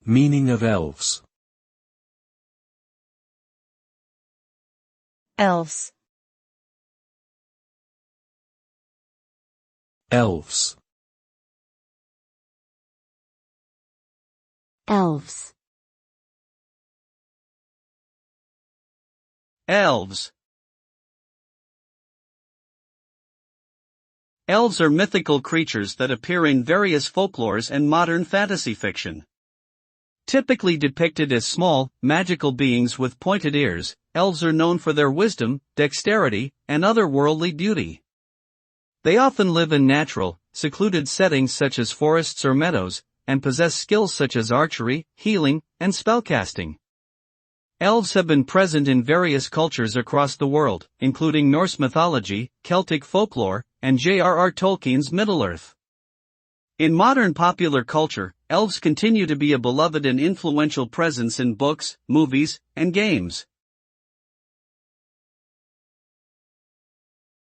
Meaning of elves. Elves. Elves. Elves. Elves. Elves are mythical creatures that appear in various folklores and modern fantasy fiction. Typically depicted as small, magical beings with pointed ears, elves are known for their wisdom, dexterity, and otherworldly beauty. They often live in natural, secluded settings such as forests or meadows, and possess skills such as archery, healing, and spellcasting. Elves have been present in various cultures across the world, including Norse mythology, Celtic folklore, and J.R.R. Tolkien's Middle-earth. In modern popular culture, elves continue to be a beloved and influential presence in books, movies, and games.